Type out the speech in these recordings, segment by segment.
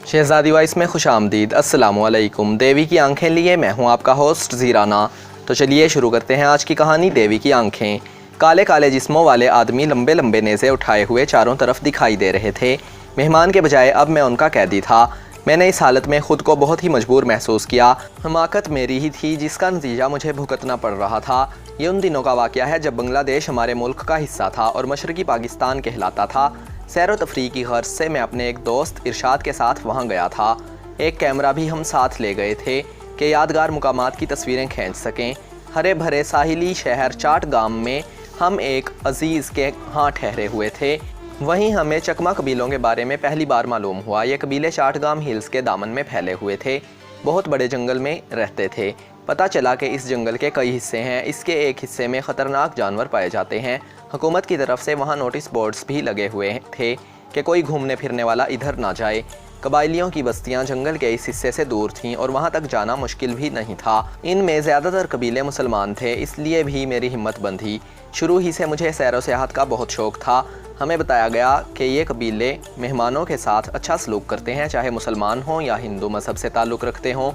शहजादी voice में खुश आमदीद। अस्सलामुअलैकुम। देवी की आंखें लिए मैं हूँ आपका होस्ट ज़ीराना। तो चलिए शुरू करते हैं आज की कहानी देवी की आंखें। काले काले जिस्मों वाले आदमी लंबे लंबे नेज़े उठाए हुए चारों तरफ दिखाई दे रहे थे। मेहमान के बजाय अब मैं उनका कैदी था। मैंने इस हालत में ख़ुद को बहुत ही मजबूर महसूस किया। हमाकत मेरी ही थी जिसका नतीजा मुझे भुगतना पड़ रहा था। ये उन दिनों का वाक़या है जब बांग्लादेश हमारे मुल्क का हिस्सा था और मशरक़ी पाकिस्तान कहलाता था। सैर व तफरीह की गर्ज से मैं अपने एक दोस्त इरशाद के साथ वहाँ गया था। एक कैमरा भी हम साथ ले गए थे कि यादगार मुकामात की तस्वीरें खींच सकें। हरे भरे साहिली शहर चाटगाम में हम एक अजीज़ के यहाँ ठहरे हुए थे। वहीं हमें चकमा कबीलों के बारे में पहली बार मालूम हुआ। ये कबीले चाटगाम हिल्स के दामन में फैले हुए थे, बहुत बड़े जंगल में रहते थे। पता चला कि इस जंगल के कई हिस्से हैं। इसके एक हिस्से में ख़तरनाक जानवर पाए जाते हैं। हुकूमत की तरफ से वहाँ नोटिस बोर्ड्स भी लगे हुए थे कि कोई घूमने फिरने वाला इधर ना जाए। कबाइलियों की बस्तियां जंगल के इस हिस्से से दूर थीं और वहां तक जाना मुश्किल भी नहीं था। इनमें ज़्यादातर कबीले मुसलमान थे, इसलिए भी मेरी हिम्मत बंधी। शुरू ही से मुझे सैर व सियाहत का बहुत शौक़ था। हमें बताया गया कि ये कबीले मेहमानों के साथ अच्छा सलूक करते हैं, चाहे मुसलमान हों या हिंदू मज़हब से ताल्लुक़ रखते हों।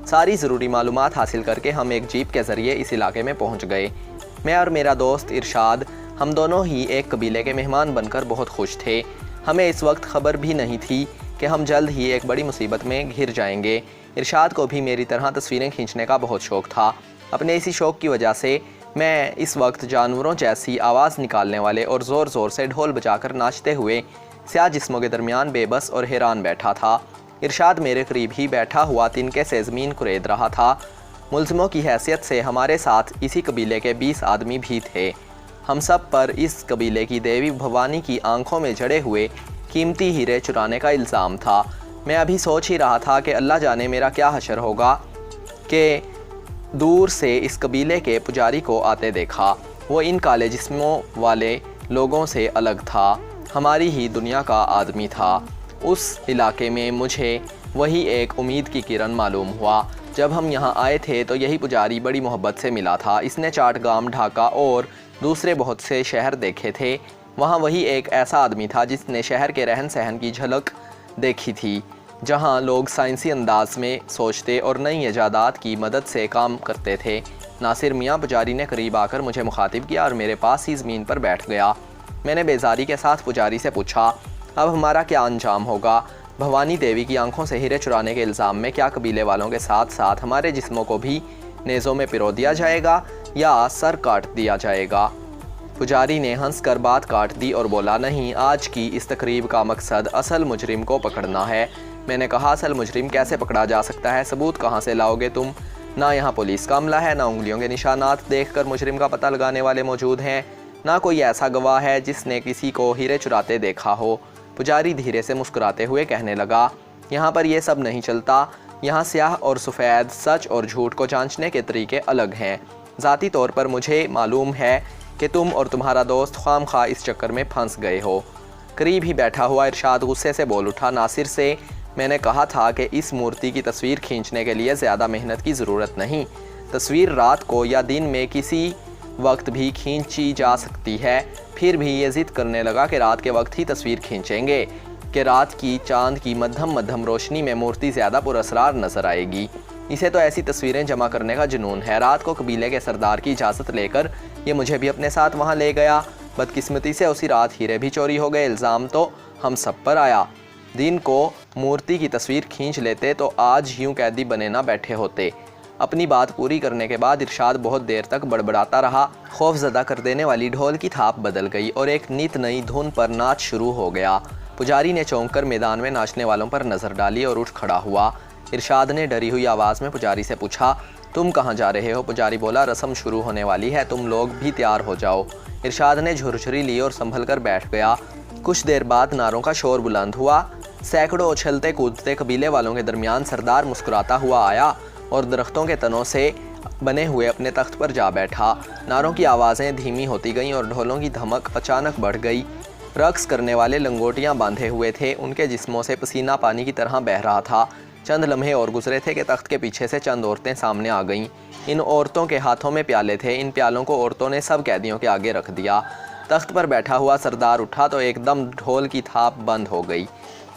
सारी ज़रूरी मालूमात हासिल करके हम एक जीप के ज़रिए इस इलाके में पहुँच गए। मैं और मेरा दोस्त इरशाद, हम दोनों ही एक कबीले के मेहमान बनकर बहुत खुश थे। हमें इस वक्त ख़बर भी नहीं थी कि हम जल्द ही एक बड़ी मुसीबत में घिर जाएंगे। इरशाद को भी मेरी तरह तस्वीरें खींचने का बहुत शौक़ था। अपने इसी शौक़ की वजह से मैं इस वक्त जानवरों जैसी आवाज़ निकालने वाले और ज़ोर ज़ोर से ढोल बजाकर नाचते हुए स्याह जिस्मों के दरमियान बेबस और हैरान बैठा था। इरशाद मेरे करीब ही बैठा हुआ तिनके से ज़मीन कुरेद रहा था। मुल्ज़िमों की हैसियत से हमारे साथ इसी कबीले के 20 आदमी भी थे। हम सब पर इस कबीले की देवी भवानी की आंखों में जड़े हुए कीमती हीरे चुराने का इल्ज़ाम था। मैं अभी सोच ही रहा था कि अल्लाह जाने मेरा क्या हशर होगा कि दूर से इस कबीले के पुजारी को आते देखा। वो इन काले जिस्मों वाले लोगों से अलग था, हमारी ही दुनिया का आदमी था। उस इलाके में मुझे वही एक उम्मीद की किरण मालूम हुआ। जब हम यहाँ आए थे तो यही पुजारी बड़ी मोहब्बत से मिला था। इसने चाटगाम, ढाका और दूसरे बहुत से शहर देखे थे। वहाँ वही एक ऐसा आदमी था जिसने शहर के रहन सहन की झलक देखी थी, जहाँ लोग साइंसी अंदाज में सोचते और नई इजादात की मदद से काम करते थे। नासिर मियाँ पुजारी ने करीब आकर मुझे मुखातिब किया और मेरे पास ही ज़मीन पर बैठ गया। मैंने बेजारी के साथ पुजारी से पूछा, अब हमारा क्या अंजाम होगा? भवानी देवी की आंखों से हीरे चुराने के इल्ज़ाम में क्या कबीले वालों के साथ साथ हमारे जिस्मों को भी नेज़ों में पिरो दिया जाएगा या सर काट दिया जाएगा? पुजारी ने हंस कर बात काट दी और बोला, नहीं, आज की इस तकरीब का मकसद असल मुजरिम को पकड़ना है। मैंने कहा, असल मुजरिम कैसे पकड़ा जा सकता है? सबूत कहाँ से लाओगे तुम? ना यहाँ पुलिस का अमला है, ना उंगलियों के निशानात देखकर मुजरिम का पता लगाने वाले मौजूद हैं, ना कोई ऐसा गवाह है जिसने किसी को हीरे चुराते देखा हो। पुजारी धीरे से मुस्कुराते हुए कहने लगा, यहाँ पर यह सब नहीं चलता। यहाँ स्याह और सफ़ेद, सच और झूठ को जांचने के तरीके अलग हैं। ज़ाती तौर पर मुझे मालूम है कि तुम और तुम्हारा दोस्त ख्वामख्वाह इस चक्कर में फंस गए हो। करीब ही बैठा हुआ इरशाद गुस्से से बोल उठा, नासिर से मैंने कहा था कि इस मूर्ति की तस्वीर खींचने के लिए ज़्यादा मेहनत की ज़रूरत नहीं। तस्वीर रात को या दिन में किसी वक्त भी खींची जा सकती है। फिर भी ये ज़िद करने लगा कि रात के वक्त ही तस्वीर खींचेंगे, कि रात की चांद की मध्यम मध्यम रोशनी में मूर्ति ज़्यादा पुरअसरार नज़र आएगी। इसे तो ऐसी तस्वीरें जमा करने का जुनून है। रात को कबीले के सरदार की इजाज़त लेकर ये मुझे भी अपने साथ वहाँ ले गया। बदकिस्मती से उसी रात हीरे भी चोरी हो गए। इल्ज़ाम तो हम सब पर आया। दिन को मूर्ति की तस्वीर खींच लेते तो आज यूँ कैदी बने ना बैठे होते। अपनी बात पूरी करने के बाद इरशाद बहुत देर तक बड़बड़ाता रहा। खौफजदा कर देने वाली ढोल की थाप बदल गई और एक नित नई धुन पर नाच शुरू हो गया। पुजारी ने चौंक कर मैदान में नाचने वालों पर नज़र डाली और उठ खड़ा हुआ। इरशाद ने डरी हुई आवाज़ में पुजारी से पूछा, तुम कहाँ जा रहे हो? पुजारी बोला, रस्म शुरू होने वाली है, तुम लोग भी तैयार हो जाओ। इरशाद ने झुरझुरी ली और संभल कर बैठ गया। कुछ देर बाद नारों का शोर बुलंद हुआ। सैकड़ों उछलते कूदते कबीले वालों के दरमियान सरदार मुस्कुराता हुआ आया और दरख्तों के तनों से बने हुए अपने तख्त पर जा बैठा। नारों की आवाज़ें धीमी होती गईं और ढोलों की धमक अचानक बढ़ गई। रक्स करने वाले लंगोटियां बांधे हुए थे, उनके जिस्मों से पसीना पानी की तरह बह रहा था। चंद लम्हे और गुजरे थे कि तख्त के पीछे से चंद औरतें सामने आ गईं। इन औरतों के हाथों में प्याले थे। इन प्यालों को औरतों ने सब कैदियों के आगे रख दिया। तख्त पर बैठा हुआ सरदार उठा तो एकदम ढोल की थाप बंद हो गई।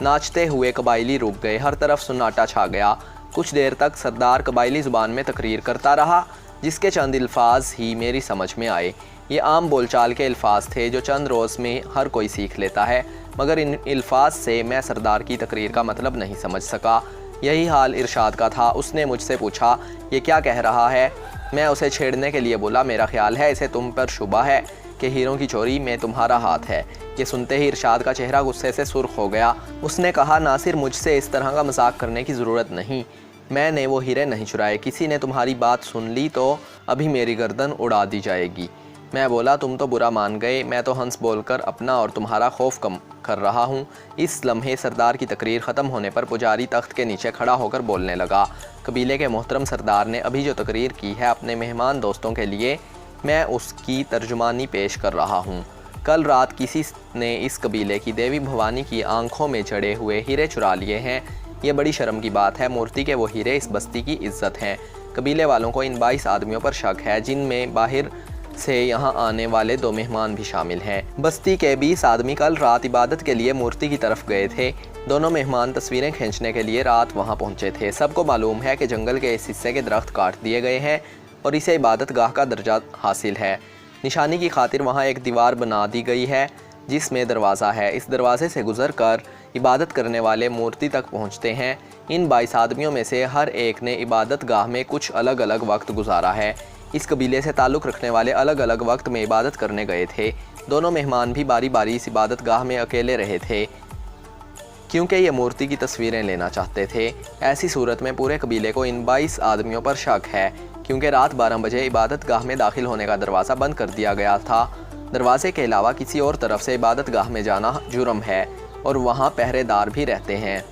नाचते हुए कबायली रुक गए। हर तरफ सन्नाटा छा गया। कुछ देर तक सरदार कबायली ज़ुबान में तकरीर करता रहा, जिसके चंद अल्फाज ही मेरी समझ में आए। ये आम बोलचाल के अल्फाज थे जो चंद रोज़ में हर कोई सीख लेता है, मगर इन अल्फाज से मैं सरदार की तकरीर का मतलब नहीं समझ सका। यही हाल इरशाद का था। उसने मुझसे पूछा, ये क्या कह रहा है? मैं उसे छेड़ने के लिए बोला, मेरा ख्याल है इसे तुम पर शुबा है कि हीरों की चोरी में तुम्हारा हाथ है। ये सुनते ही इरशाद का चेहरा गुस्से से सुर्ख हो गया। उसने कहा, नासिर, मुझसे इस तरह का मजाक करने की ज़रूरत नहीं। मैंने वो हीरे नहीं चुराए। किसी ने तुम्हारी बात सुन ली तो अभी मेरी गर्दन उड़ा दी जाएगी। मैं बोला, तुम तो बुरा मान गए। मैं तो हंस बोलकर अपना और तुम्हारा खौफ कम कर रहा हूँ। इस लम्हे सरदार की तकरीर ख़त्म होने पर पुजारी तख्त के नीचे खड़ा होकर बोलने लगा, कबीले के मोहतरम सरदार ने अभी जो तकरीर की है अपने मेहमान दोस्तों के लिए, मैं उसकी तर्जुमानी पेश कर रहा हूँ। कल रात किसी ने इस कबीले की देवी भवानी की आंखों में जड़े हुए हीरे चुरा लिए हैं। ये बड़ी शर्म की बात है। मूर्ति के वो हीरे इस बस्ती की इज्जत हैं। कबीले वालों को इन 22 आदमियों पर शक है, जिनमें बाहर से यहाँ आने वाले 2 मेहमान भी शामिल हैं। बस्ती के 20 आदमी कल रात इबादत के लिए मूर्ति की तरफ गए थे। दोनों मेहमान तस्वीरें खींचने के लिए रात वहाँ पहुँचे थे। सबको मालूम है कि जंगल के इस हिस्से के दरख्त काट दिए गए हैं और इसे इबादत गाह का दर्जा हासिल है। निशानी की खातिर वहाँ एक दीवार बना दी गई है जिसमें दरवाज़ा है। इस दरवाज़े से गुज़र कर इबादत करने वाले मूर्ति तक पहुँचते हैं। इन 22 आदमियों में से हर एक ने इबादत गाह में कुछ अलग अलग वक्त गुजारा है। इस कबीले से ताल्लुक़ रखने वाले अलग अलग वक्त में इबादत करने गए थे। दोनों मेहमान भी बारी बारी इस इबादत गाह में अकेले रहे थे, क्योंकि ये मूर्ति की तस्वीरें लेना चाहते थे। ऐसी सूरत में पूरे कबीले को इन 22 आदमियों पर शक है, क्योंकि रात 12 बजे इबादत गाह में दाखिल होने का दरवाज़ा बंद कर दिया गया था। दरवाजे के अलावा किसी और तरफ से इबादत गाह में जाना जुर्म है और वहाँ पहरेदार भी रहते हैं।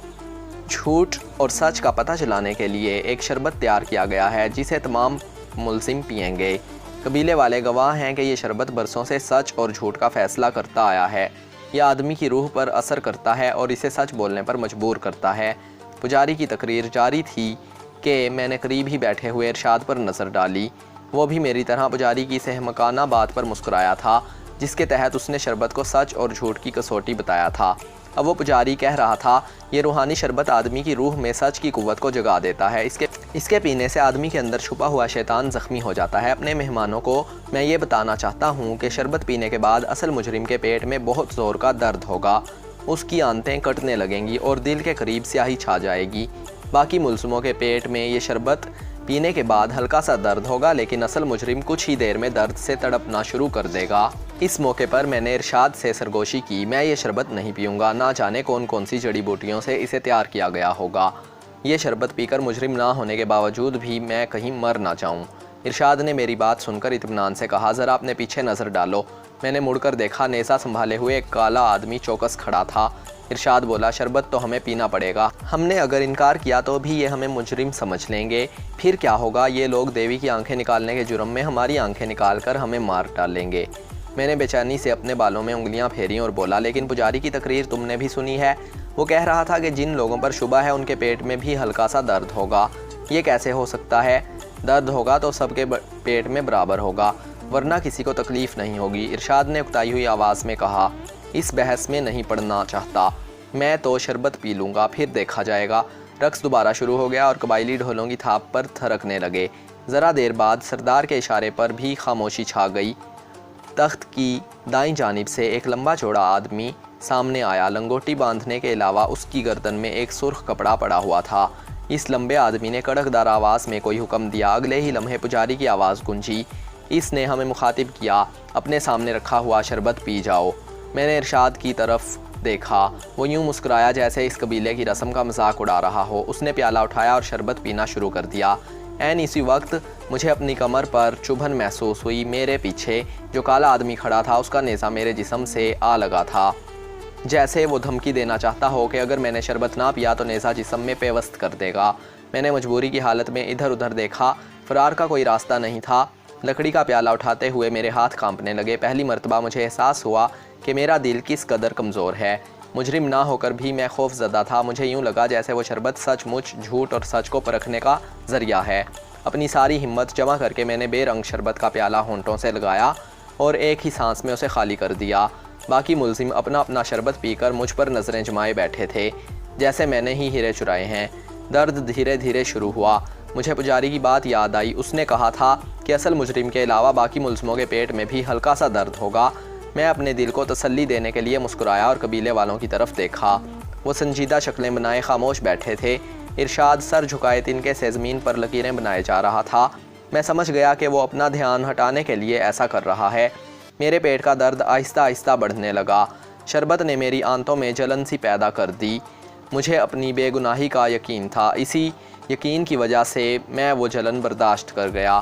झूठ और सच का पता चलाने के लिए एक शरबत तैयार किया गया है, जिसे तमाम मुल्ज़िम पिएंगे। कबीले वाले गवाह हैं कि ये शरबत बरसों से सच और झूठ का फ़ैसला करता आया है। यह आदमी की रूह पर असर करता है और इसे सच बोलने पर मजबूर करता है। पुजारी की तकरीर जारी थी कि मैंने करीब ही बैठे हुए इरशाद पर नज़र डाली। वो भी मेरी तरह पुजारी की सहमकाना बात पर मुस्कुराया था, जिसके तहत उसने शरबत को सच और झूठ की कसौटी बताया था। अब वो पुजारी कह रहा था, ये रूहानी शरबत आदमी की रूह में सच की कुव्वत को जगा देता है। इसके पीने से आदमी के अंदर छुपा हुआ शैतान ज़ख्मी हो जाता है। अपने मेहमानों को मैं ये बताना चाहता हूँ कि शरबत पीने के बाद असल मुजरिम के पेट में बहुत ज़ोर का दर्द होगा। उसकी आंतें कटने लगेंगी और दिल के करीब स्याही छा जाएगी। बाकी मुल्ज़िमों के पेट में ये शरबत पीने के बाद हल्का सा दर्द होगा, लेकिन असल मुजरिम कुछ ही देर में दर्द से तड़पना शुरू कर देगा। इस मौके पर मैंने इरशाद से सरगोशी की, मैं ये शरबत नहीं पीऊँगा। ना जाने कौन कौन सी जड़ी बूटियों से इसे तैयार किया गया होगा। ये शरबत पीकर मुजरिम ना होने के बावजूद भी मैं कहीं मर ना जाऊँ। इरशाद ने मेरी बात सुनकर इत्मीनान से कहा, ज़रा अपने पीछे नज़र डालो। मैंने मुड़कर देखा, नेज़ा संभाले हुए एक काला आदमी चौकस खड़ा था। इरशाद बोला, शरबत तो हमें पीना पड़ेगा। हमने अगर इनकार किया तो भी ये हमें मुजरिम समझ लेंगे। फिर क्या होगा? ये लोग देवी की आंखें निकालने के जुर्म में हमारी आंखें निकाल कर हमें मार डालेंगे। मैंने बेचैनी से अपने बालों में उंगलियां फेरी और बोला, लेकिन पुजारी की तकरीर तुमने भी सुनी है। वो कह रहा था कि जिन लोगों पर शुबा है उनके पेट में भी हल्का सा दर्द होगा। ये कैसे हो सकता है? दर्द होगा तो सबके पेट में बराबर होगा, वरना किसी को तकलीफ़ नहीं होगी। इरशाद ने उकताई हुई आवाज़ में कहा, इस बहस में नहीं पड़ना चाहता। मैं तो शरबत पी लूँगा, फिर देखा जाएगा। रक्स दोबारा शुरू हो गया और कबायली ढोलों की थाप पर थरकने लगे। ज़रा देर बाद सरदार के इशारे पर भी खामोशी छा गई। तख्त की दाईं जानिब से एक लंबा चौड़ा आदमी सामने आया। लंगोटी बांधने के अलावा उसकी गर्दन में एक सुर्ख कपड़ा पड़ा हुआ था। इस लंबे आदमी ने कड़कदार आवाज़ में कोई हुक्म दिया। अगले ही लम्हे पुजारी की आवाज़ गूंजी। इसने हमें मुखातिब किया, अपने सामने रखा हुआ शरबत पी जाओ। मैंने इरशाद की तरफ देखा। वो यूं मुस्कुराया जैसे इस कबीले की रस्म का मजाक उड़ा रहा हो। उसने प्याला उठाया और शरबत पीना शुरू कर दिया। ऐन इसी वक्त मुझे अपनी कमर पर चुभन महसूस हुई। मेरे पीछे जो काला आदमी खड़ा था उसका नेज़ा मेरे जिस्म से आ लगा था, जैसे वो धमकी देना चाहता हो कि अगर मैंने शरबत ना पिया तो नेज़ा जिस्म में पेवस्त कर देगा। मैंने मजबूरी की हालत में इधर उधर देखा। फ़रार का कोई रास्ता नहीं था। लकड़ी का प्याला उठाते हुए मेरे हाथ कांपने लगे। पहली मर्तबा मुझे एहसास हुआ कि मेरा दिल किस कदर कमज़ोर है। मुजरिम ना होकर भी मैं खौफज़दा था। मुझे यूँ लगा जैसे वो शरबत सचमुच झूठ और सच को परखने का ज़रिया है। अपनी सारी हिम्मत जमा करके मैंने बेरंग शरबत का प्याला होंठों से लगाया और एक ही सांस में उसे खाली कर दिया। باقی ملزم اپنا اپنا شربت پی کر مجھ پر نظریں جمائے بیٹھے تھے جیسے میں نے ہی ہیرے چرائے ہیں۔ درد دھیرے دھیرے شروع ہوا۔ مجھے پجاری کی بات یاد آئی، اس نے کہا تھا کہ اصل مجرم کے علاوہ باقی ملزموں کے پیٹ میں بھی ہلکا سا درد ہوگا۔ میں اپنے دل کو تسلی دینے کے لیے مسکرایا اور قبیلے والوں کی طرف دیکھا۔ وہ سنجیدہ شکلیں بنائے خاموش بیٹھے تھے۔ ارشاد سر جھکائے تنکے سے زمین پر لکیریں بنائے جا رہا تھا۔ میں سمجھ گیا کہ وہ اپنا دھیان ہٹانے کے لیے ایسا کر رہا ہے۔ میرے پیٹ کا درد آہستہ آہستہ بڑھنے لگا۔ شربت نے میری آنتوں میں جلن سی پیدا کر دی۔ مجھے اپنی بے گناہی کا یقین تھا، اسی یقین کی وجہ سے میں وہ جلن برداشت کر گیا۔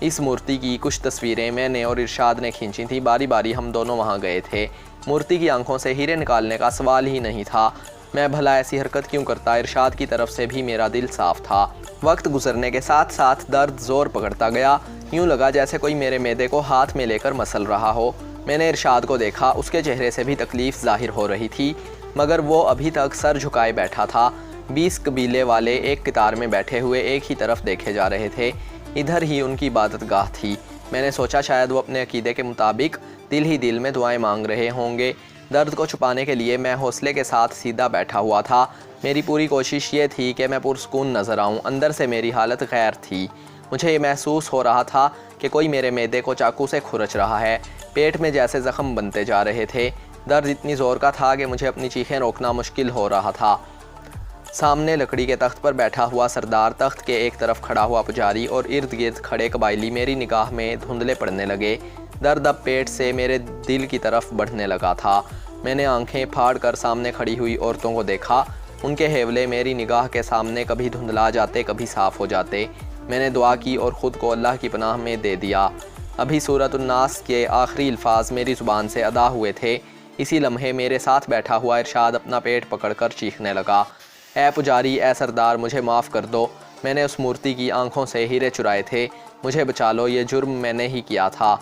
اس مورتی کی کچھ تصویریں میں نے اور ارشاد نے کھینچی تھیں۔ باری باری ہم دونوں وہاں گئے تھے۔ مورتی کی آنکھوں سے ہیرے نکالنے کا سوال ہی نہیں تھا۔ میں بھلا ایسی حرکت کیوں کرتا؟ ارشاد کی طرف سے بھی میرا دل صاف تھا۔ وقت گزرنے کے ساتھ ساتھ درد زور پکڑتا گیا۔ یوں لگا جیسے کوئی میرے معدے کو ہاتھ میں لے کر مسل رہا ہو۔ میں نے ارشاد کو دیکھا، اس کے چہرے سے بھی تکلیف ظاہر ہو رہی تھی، مگر وہ ابھی تک سر جھکائے بیٹھا تھا۔ 20 قبیلے والے ایک قطار میں بیٹھے ہوئے ایک ہی طرف دیکھے جا رہے تھے۔ ادھر ہی ان کی عبادت گاہ تھی۔ میں نے سوچا شاید وہ اپنے عقیدے کے مطابق دل ہی دل میں دعائیں مانگ رہے ہوں گے۔ درد کو چھپانے کے لیے میں حوصلے کے ساتھ سیدھا بیٹھا ہوا تھا۔ میری پوری کوشش یہ تھی کہ میں پرسکون نظر آؤں۔ اندر سے میری حالت غیر تھی۔ مجھے یہ محسوس ہو رہا تھا کہ کوئی میرے معدے کو چاقو سے کھرچ رہا ہے۔ پیٹ میں جیسے زخم بنتے جا رہے تھے۔ درد اتنی زور کا تھا کہ مجھے اپنی چیخیں روکنا مشکل ہو رہا تھا۔ سامنے لکڑی کے تخت پر بیٹھا ہوا سردار، تخت کے ایک طرف کھڑا ہوا پجاری اور ارد گرد کھڑے قبائلی میری نگاہ میں دھندلے پڑنے لگے۔ درد اب پیٹ سے میرے دل کی طرف بڑھنے لگا تھا۔ میں نے آنکھیں پھاڑ کر سامنے کھڑی ہوئی عورتوں کو دیکھا۔ ان کے ہیولے میری نگاہ کے سامنے کبھی دھندلا جاتے، کبھی صاف ہو جاتے۔ میں نے دعا کی اور خود کو اللہ کی پناہ میں دے دیا۔ ابھی سورۃ الناس کے آخری الفاظ میری زبان سے ادا ہوئے تھے۔ اسی لمحے میرے ساتھ بیٹھا ہوا ارشاد اپنا پیٹ پکڑ کر چیخنے لگا، اے پجاری، اے سردار، مجھے معاف کر دو۔ میں نے اس مورتی کی آنکھوں سے ہیرے چرائے تھے، مجھے بچا لو، یہ جرم میں نے ہی کیا تھا۔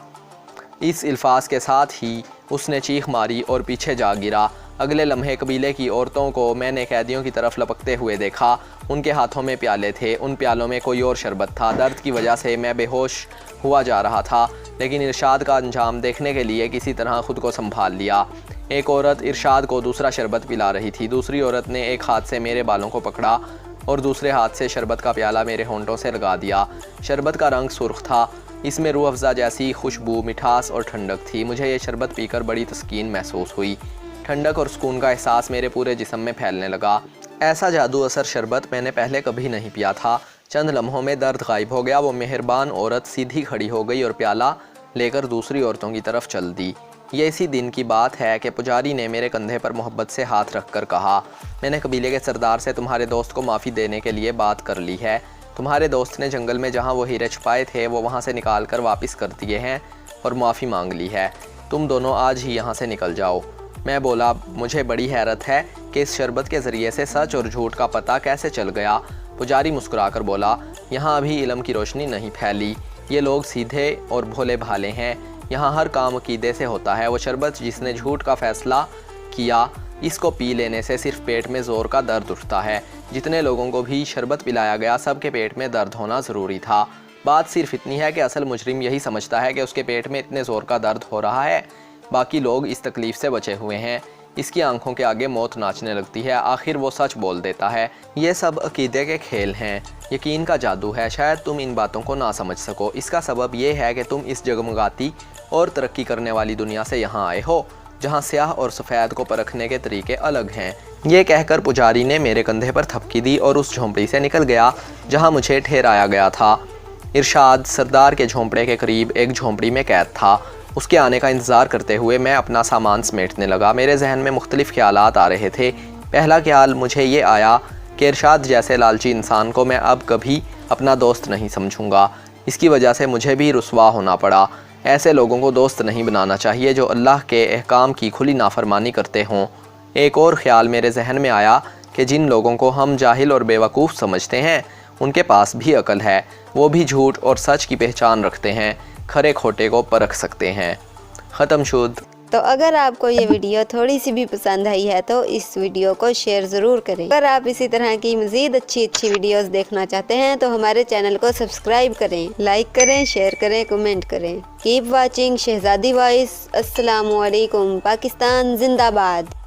اس الفاظ کے ساتھ ہی اس نے چیخ ماری اور پیچھے جا گرا۔ اگلے لمحے قبیلے کی عورتوں کو میں نے قیدیوں کی طرف لپکتے ہوئے دیکھا۔ ان کے ہاتھوں میں پیالے تھے، ان پیالوں میں کوئی اور شربت تھا۔ درد کی وجہ سے میں بے ہوش ہوا جا رہا تھا، لیکن ارشاد کا انجام دیکھنے کے لیے کسی طرح خود کو سنبھال لیا۔ ایک عورت ارشاد کو دوسرا شربت پلا رہی تھی۔ دوسری عورت نے ایک ہاتھ سے میرے بالوں کو پکڑا اور دوسرے ہاتھ سے شربت کا پیالہ میرے ہونٹوں سے لگا دیا۔ شربت کا رنگ سرخ تھا، اس میں روح افزا جیسی خوشبو، مٹھاس اور ٹھنڈک تھی۔ مجھے یہ شربت پی کر بڑی تسکین محسوس ہوئی۔ ٹھنڈک اور سکون کا احساس میرے پورے جسم میں پھیلنے لگا۔ ایسا جادو اثر شربت میں نے پہلے کبھی نہیں پیا تھا۔ چند لمحوں میں درد غائب ہو گیا۔ وہ مہربان عورت سیدھی کھڑی ہو گئی اور پیالہ لے کر دوسری عورتوں کی طرف چل دی۔ یہ اسی دن کی بات ہے کہ پجاری نے میرے کندھے پر محبت سے ہاتھ رکھ کر کہا، میں نے قبیلے کے سردار سے تمہارے دوست کو معافی دینے کے لیے بات کر لی ہے۔ تمہارے دوست نے جنگل میں جہاں وہ ہیرے چھپائے تھے وہ وہاں سے نکال کر واپس کر دیے ہیں اور معافی مانگ لی ہے۔ تم دونوں آج ہی یہاں سے نکل جاؤ۔ میں بولا، مجھے بڑی حیرت ہے کہ اس شربت کے ذریعے سے سچ اور جھوٹ کا پتہ کیسے چل گیا۔ پجاری مسکرا کر بولا، یہاں ابھی علم کی روشنی نہیں پھیلی، یہ لوگ سیدھے اور بھولے بھالے ہیں، یہاں ہر کام عقیدے سے ہوتا ہے۔ وہ شربت جس نے جھوٹ کا فیصلہ کیا، اس کو پی لینے سے صرف پیٹ میں زور کا درد اٹھتا ہے۔ جتنے لوگوں کو بھی شربت پلایا گیا سب کے پیٹ میں درد ہونا ضروری تھا۔ بات صرف اتنی ہے کہ اصل مجرم یہی سمجھتا ہے کہ اس کے پیٹ میں اتنے زور کا درد ہو رہا ہے، باقی لوگ اس تکلیف سے بچے ہوئے ہیں۔ اس کی آنکھوں کے آگے موت ناچنے لگتی ہے، آخر وہ سچ بول دیتا ہے۔ یہ سب عقیدے کے کھیل ہیں، یقین کا جادو ہے۔ شاید تم ان باتوں کو نہ سمجھ سکو، اس کا سبب یہ ہے کہ تم اس جگمگاتی اور ترقی کرنے والی دنیا سے یہاں آئے ہو، جہاں سیاہ اور سفید کو پرکھنے کے طریقے الگ ہیں۔ یہ کہہ کر پجاری نے میرے کندھے پر تھپکی دی اور اس جھونپڑی سے نکل گیا جہاں مجھے ٹھہرایا گیا تھا۔ ارشاد سردار کے جھونپڑے کے قریب ایک جھونپڑی میں قید تھا۔ اس کے آنے کا انتظار کرتے ہوئے میں اپنا سامان سمیٹنے لگا۔ میرے ذہن میں مختلف خیالات آ رہے تھے۔ پہلا خیال مجھے یہ آیا کہ ارشاد جیسے لالچی انسان کو میں اب کبھی اپنا دوست نہیں سمجھوں گا، اس کی وجہ سے مجھے بھی رسوا ہونا پڑا۔ ایسے لوگوں کو دوست نہیں بنانا چاہیے جو اللہ کے احکام کی کھلی نافرمانی کرتے ہوں۔ ایک اور خیال میرے ذہن میں آیا کہ جن لوگوں کو ہم جاہل اور بیوقوف سمجھتے ہیں ان کے پاس بھی عقل ہے، وہ بھی جھوٹ اور سچ کی پہچان رکھتے ہیں، کھرے کھوٹے کو پرکھ سکتے ہیں۔ ختم شد۔ تو اگر آپ کو یہ ویڈیو تھوڑی سی بھی پسند آئی ہے تو اس ویڈیو کو شیئر ضرور کریں۔ اگر آپ اسی طرح کی مزید اچھی ویڈیوز دیکھنا چاہتے ہیں تو ہمارے چینل کو سبسکرائب کریں، لائک کریں، شیئر کریں، کمنٹ کریں۔ کیپ واچنگ شہزادی وائس۔ السلام علیکم۔ پاکستان زندہ باد۔